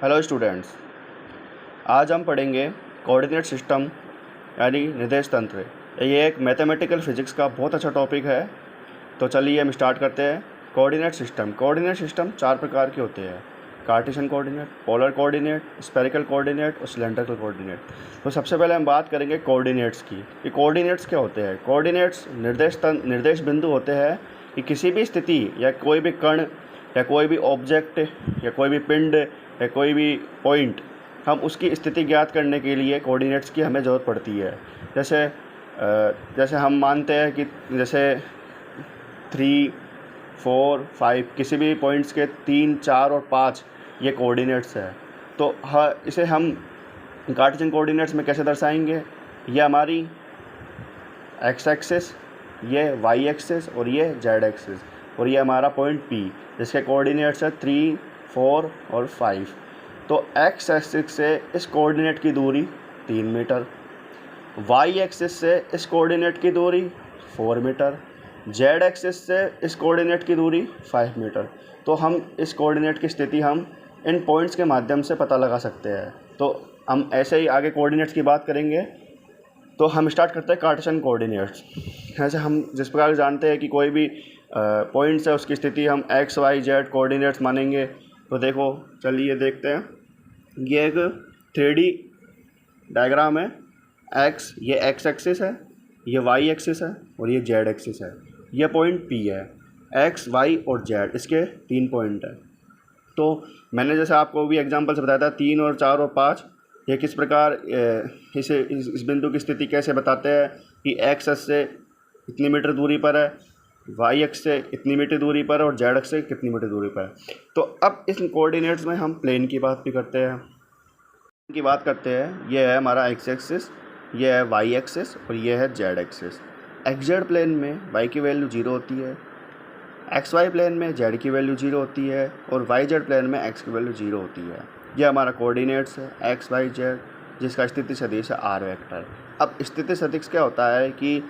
Hello students, आज हम पढ़ेंगे कोऑर्डिनेट सिस्टम यानी निर्देश तंत्र। ये एक मैथमेटिकल फिजिक्स का बहुत अच्छा टॉपिक है। तो चलिए हम स्टार्ट करते हैं। कोऑर्डिनेट सिस्टम चार प्रकार के होते हैं: Cartesian coordinate, polar coordinate, spherical coordinate और सिलेंड्रिकल कोऑर्डिनेट। तो सबसे पहले हम बात करेंगे कोऑर्डिनेट्स की। ये कोऑर्डिनेट्स क्या होते हैं? कोऑर्डिनेट्स निर्देश बिंदु होते हैं कि किसी भी स्थिति या कोई भी कण या कोई भी ऑब्जेक्ट या कोई भी पिंड या कोई भी पॉइंट, हम उसकी स्थिति ज्ञात करने के लिए कोऑर्डिनेट्स की हमें ज़रूरत पड़ती है। जैसे हम मानते हैं कि जैसे 3, 4, 5 किसी भी पॉइंट्स के 3, 4 और 5 ये कोऑर्डिनेट्स है। तो इसे हम कार्टेशियन कोऑर्डिनेट्स में कैसे दर्शाएंगे? ये हमारी एक्स एक्सिस, ये वाई एक्सिस और ये जेड एक्सिस, और ये हमारा पॉइंट पी जिसके कोऑर्डिनेट्स है 3, 4 और 5। तो एक्स एक्सिस से इस कोऑर्डिनेट की दूरी 3 मीटर, वाई एक्सिस से इस कोऑर्डिनेट की दूरी 4 मीटर, जेड एक्सिस से इस कोऑर्डिनेट की दूरी 5 मीटर। तो हम इस कोऑर्डिनेट की स्थिति हम इन पॉइंट्स के माध्यम से पता लगा सकते हैं। तो हम ऐसे ही आगे कोऑर्डिनेट्स की बात करेंगे। तो हम स्टार्ट करते हैं कार्टेशियन कोऑर्डिनेट्स। ऐसे हम जिस प्रकार जानते हैं कि कोई भी पॉइंट्स है उसकी स्थिति हम एक्स वाई जेड कोऑर्डिनेट्स मानेंगे। तो देखो, चलिए देखते हैं। ये एक 3D डायग्राम है। ये एक्स एक्सिस है, ये वाई एक्सिस है और ये जेड एक्सिस है। ये पॉइंट पी है। एक्स वाई और जेड इसके 3 पॉइंट है। तो मैंने जैसे आपको भी एग्जांपल से बताया था 3 और 4 और 5, ये किस प्रकार इस बिंदु की स्थिति कैसे बताते हैं कि एक्स एक्स से इतनी मीटर दूरी पर है, वाई एक्स से इतनी मीटर दूरी पर है और जेड एक्स से कितनी मीटर दूरी पर है। तो अब इस कोऑर्डिनेट्स में हम प्लेन की बात भी करते हैं। ये है हमारा एक्स एक्सिस, ये है वाई एक्सिस और ये है Z axis. X Z plane में वाई की वैल्यू 0 होती है, एक्स वाई प्लेन में जेड की वैल्यू 0 होती है और वाई जेड प्लेन में एक्स की वैल्यू 0 होती है। ये हमारा कोऑर्डिनेट्स है एक्स वाई जेड, जिसका स्थिति सदिश है आर वेक्टर। अब स्थिति सदिश क्या होता है कि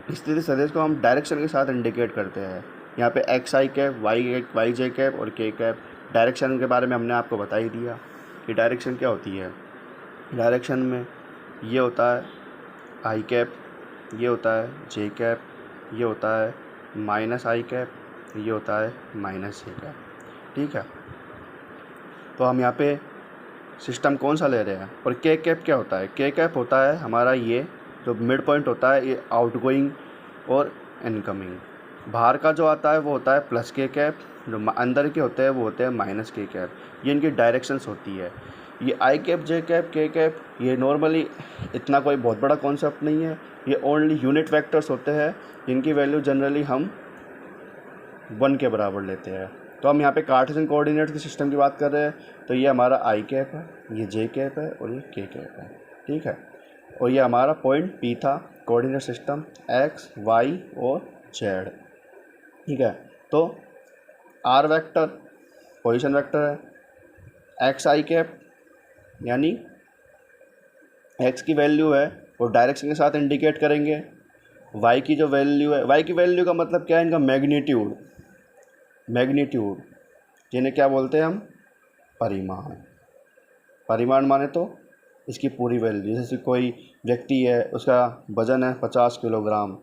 स्थिति सदिश को हम डायरेक्शन के साथ इंडिकेट करते हैं। यहाँ पे x I cap, Y J cap और के कैप। डायरेक्शन के बारे में हमने आपको बता ही दिया कि डायरेक्शन क्या होती है। डायरेक्शन में ये होता है आई कैप, ये होता है जे कैप, ये होता है माइनस आई कैप, ये होता है माइनस जे कैप। ठीक है, तो हम यहाँ पे सिस्टम कौन सा ले रहे हैं? और के कैप क्या होता है? के कैप होता है हमारा ये जो मिड पॉइंट होता है, ये आउटगोइंग और इनकमिंग। बाहर का जो आता है वो होता है प्लस के कैप, जो अंदर के होते हैं वो होते हैं माइनस के कैप। ये इनकी डायरेक्शंस होती है। ये आई cap, J cap, K cap, ये नॉर्मली इतना कोई बहुत बड़ा कॉन्सेप्ट नहीं है। ये ओनली यूनिट वेक्टर्स होते हैं जिनकी वैल्यू जनरली हम 1 के बराबर लेते हैं। तो हम यहाँ पे कार्टेशियन कोऑर्डिनेट्स के सिस्टम की बात कर रहे हैं। तो ये हमारा आई कैप है, ये जे कैप है और ये के कैप है। ठीक है, और ये हमारा पॉइंट पी था, कोऑर्डिनेट सिस्टम एक्स वाई और जेड। ठीक है, तो आर वेक्टर पोजीशन वेक्टर है, एक्स आई कैप यानी एक्स की वैल्यू है वो डायरेक्शन के साथ इंडिकेट करेंगे। वाई की जो वैल्यू है, वाई की वैल्यू का मतलब क्या है? इनका मैग्नीट्यूड जिन्हें क्या बोलते हैं हम? परिमाण माने तो इसकी पूरी वैल्यू। जैसे कोई व्यक्ति है, उसका वज़न है 50 किलोग्राम,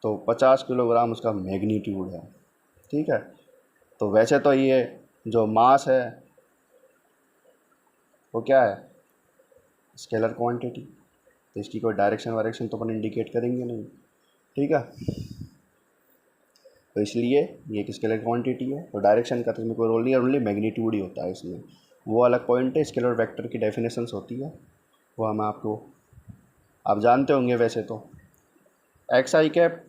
तो 50 किलोग्राम उसका मैग्नीट्यूड है। ठीक है, तो वैसे तो ये जो मास है वो क्या है? Scalar quantity. तो इसकी कोई डायरेक्शन वायरेक्शन तो अपन इंडिकेट करेंगे नहीं। ठीक है, तो इसलिए ये एक स्केलर क्वांटिटी है और डायरेक्शन का तो इसमें कोई रोल नहीं है, ओनली मैग्नीट्यूड ही होता है इसमें। वो अलग पॉइंट है, स्केलर वेक्टर की डेफिनेशंस होती है, वो हम आप जानते होंगे वैसे तो। X I cap,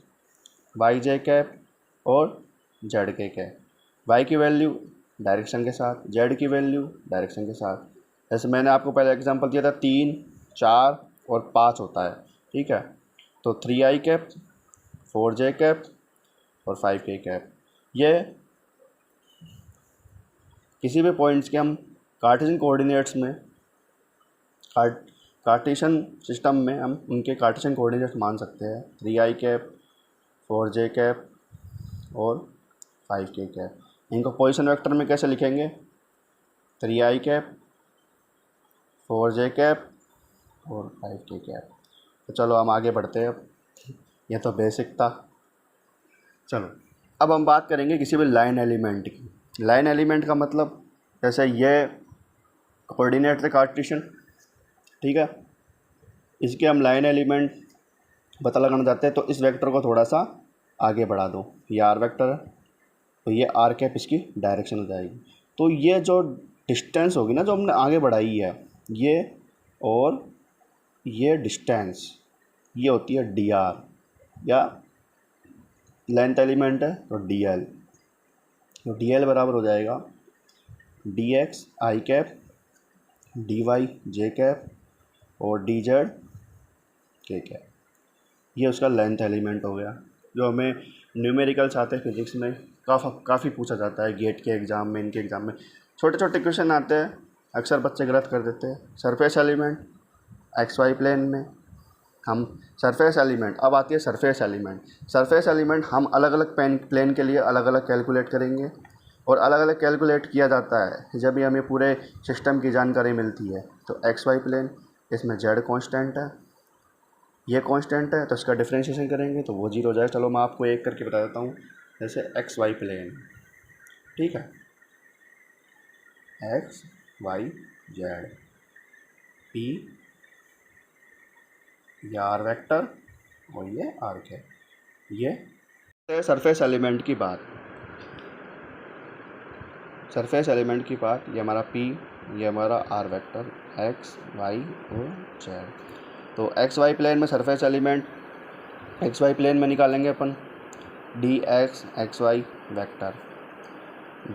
Y J cap और जेड के कैप। वाई की वैल्यू डायरेक्शन के साथ, जेड की वैल्यू डायरेक्शन के साथ। जैसे मैंने आपको पहले एग्जांपल दिया था 3, 4 और 5 होता है। ठीक है, तो 3 आई कैप, 4 जे कैप और 5 के कैप। ये किसी भी पॉइंट्स के हम कार्टेशियन कोऑर्डिनेट्स में कार्टेशियन सिस्टम में हम उनके कार्टेशियन कोऑर्डिनेट्स मान सकते हैं। 3 आई कैप, 4 जे कैप और 5 के कैप। इनको पोजीशन वेक्टर में कैसे लिखेंगे? 3 आई कैप 4j कैप और 5k कैप। तो चलो हम आगे बढ़ते हैं। अब ये तो बेसिक था। चलो अब हम बात करेंगे किसी भी लाइन एलिमेंट की। लाइन एलिमेंट का मतलब जैसे ये कोऑर्डिनेट थे कार्टेशियन, ठीक है, इसके हम लाइन एलिमेंट पता लगाना चाहते हैं तो इस वेक्टर को थोड़ा सा आगे बढ़ा दो। ये आर वेक्टर है तो ये आर कैप इसकी डायरेक्शन हो जाएगी। तो ये जो डिस्टेंस होगी ना जो हमने आगे बढ़ाई है, ये और ये डिस्टेंस ये होती है डी आर, या लेंथ एलिमेंट है तो डी एल। तो डी एल बराबर हो जाएगा D X I cap D Y J cap और डी जेड के कैप। ये उसका लेंथ एलिमेंट हो गया, जो हमें न्यूमेरिकल्स आते हैं फिजिक्स में, काफ़ी पूछा जाता है गेट के एग्ज़ाम में, इनके एग्ज़ाम में छोटे छोटे क्वेश्चन आते हैं, अक्सर बच्चे गलत कर देते हैं। Surface element X Y plane में हम सरफेस एलिमेंट, अब आती है सरफेस एलिमेंट। सरफेस एलिमेंट हम अलग अलग प्लेन के लिए अलग अलग कैलकुलेट करेंगे, और अलग अलग कैलकुलेट किया जाता है जब भी हमें पूरे सिस्टम की जानकारी मिलती है। तो एक्स वाई प्लेन, इसमें जेड कांस्टेंट है, ये कांस्टेंट है, तो इसका डिफरेंशिएशन करेंगे तो वो जीरो हो जाएगा। चलो मैं आपको एक करके बता देता हूँ। जैसे एक्स वाई प्लेन, ठीक है, एक्स वाई जेड पी, ये आर वेक्टर और ये आर के, ये सरफेस एलिमेंट की बात। सरफेस एलिमेंट की बात, ये हमारा पी, ये हमारा आर वेक्टर एक्स वाई और जेड। तो एक्स वाई प्लेन में surface element X Y plane में निकालेंगे अपन D X Y vector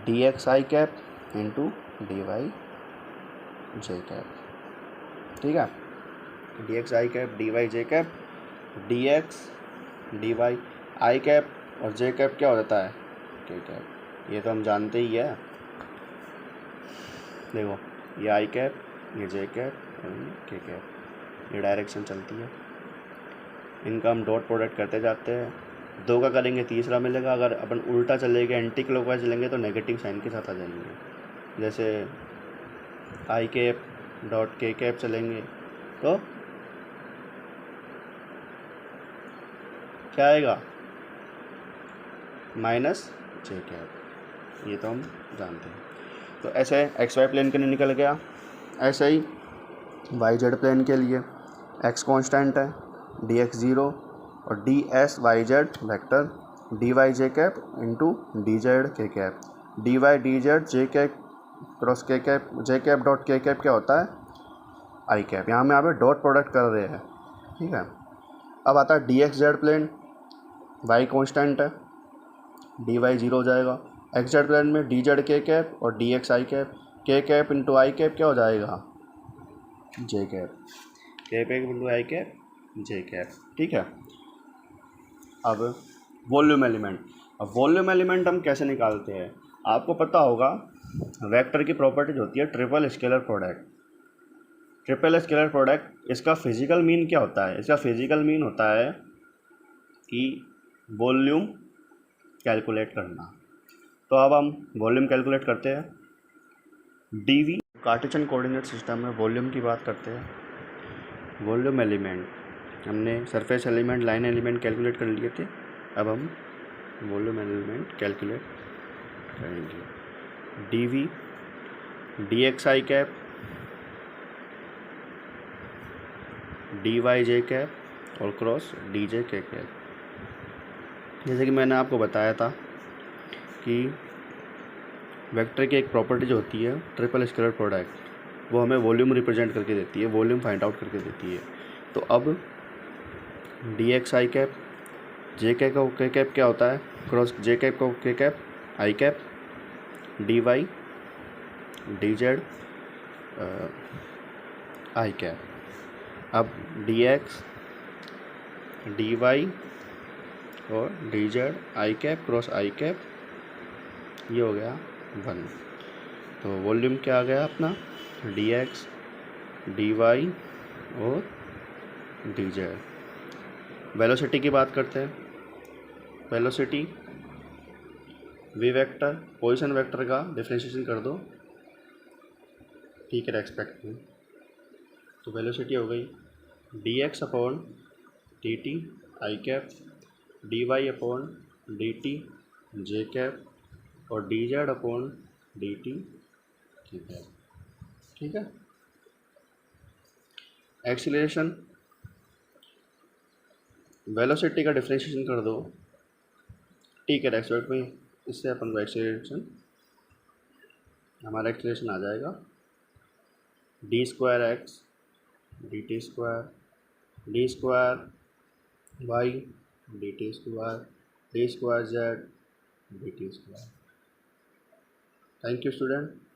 D X I cap into D Y J cap, ठीक है। D X I cap D Y J cap, D X D Y I cap और J cap क्या हो जाता है के कैप। ये तो हम जानते ही है। देखो ये आई कैप, ये जे कैप और ये के कैप, ये डायरेक्शन चलती है। इनका हम डॉट प्रोडक्ट करते जाते हैं। दो का करेंगे तीसरा मिलेगा। अगर अपन उल्टा चलेंगे, एंटी क्लॉकवाइज चलेंगे तो नेगेटिव साइन के साथ आ जाएंगे। जैसे आई कैप डॉट के कैप चलेंगे तो क्या आएगा, माइनस जे कैप। ये तो हम जानते हैं। तो ऐसे एक्स वाई प्लेन के लिए निकल गया। ऐसे ही वाई जेड प्लेन के लिए एक्स कांस्टेंट है, डी एक्स ज़ीरो और D S Y Z vector D Y J cap into D Z K cap, D Y D Z J cap cross K cap, J cap dot K cap क्या होता है आई cap. यहाँ पे dot product कर रहे हैं, ठीक है। अब आता है D X Z plane, Y constant है, डी वाई ज़ीरो हो जाएगा। एक्स जेड प्लेन में डी जेड के कैप और D X I cap, K cap into I cap क्या हो जाएगा J cap, K cap into I cap J cap, ठीक है। अब वॉल्यूम एलिमेंट। अब वॉल्यूम एलिमेंट हम कैसे निकालते हैं, आपको पता होगा वेक्टर की प्रॉपर्टीज होती है triple scalar product. Triple scalar product, इसका फिजिकल मीन क्या होता है, इसका फिजिकल मीन होता है कि वॉल्यूम कैलकुलेट करना। तो अब हम वॉल्यूम कैलकुलेट करते हैं। डीवी कार्टेशियन कोऑर्डिनेट सिस्टम में वॉल्यूम की बात करते हैं। वॉल्यूम एलिमेंट हमने surface element line element calculate कर लिए थे, अब हम वॉल्यूम एलिमेंट कैलकुलेट करेंगे। D V D X I cap D Y J cap और cross D J K cap. जैसे कि मैंने आपको बताया था कि वेक्टर की एक प्रॉपर्टी जो होती है ट्रिपल स्केलर प्रोडक्ट, वो हमें वॉल्यूम रिप्रेजेंट करके देती है, वॉल्यूम फाइंड आउट करके देती है। तो अब D X I cap, J cap का के कैप क्या होता है क्रॉस जे कैप का K cap I cap, D Y D Z I cap. अब डी एक्स डी वाई और D Z I cap cross I cap, ये हो गया 1। तो वॉल्यूम क्या आ गया अपना डी एक्स डी वाई और डी जेड। वेलोसिटी की बात करते हैं। Velocity V vector position vector का डिफरेंशिएशन कर दो, ठीक है, रेस्पेक्ट में। तो वेलोसिटी हो गई D X upon D T I cap, D Y upon D T J cap और D Z upon D T K cap. ठीक है। एक्सीलरेशन, वेलोसिटी का डिफ्रेंशिएशन कर दो टी के रेस्पेक्ट में, इससे अपन को एक्सीलरेशन, हमारा एक्सीलरेशन आ जाएगा D square X D T square D square Y D square Z D T square. Thank you student.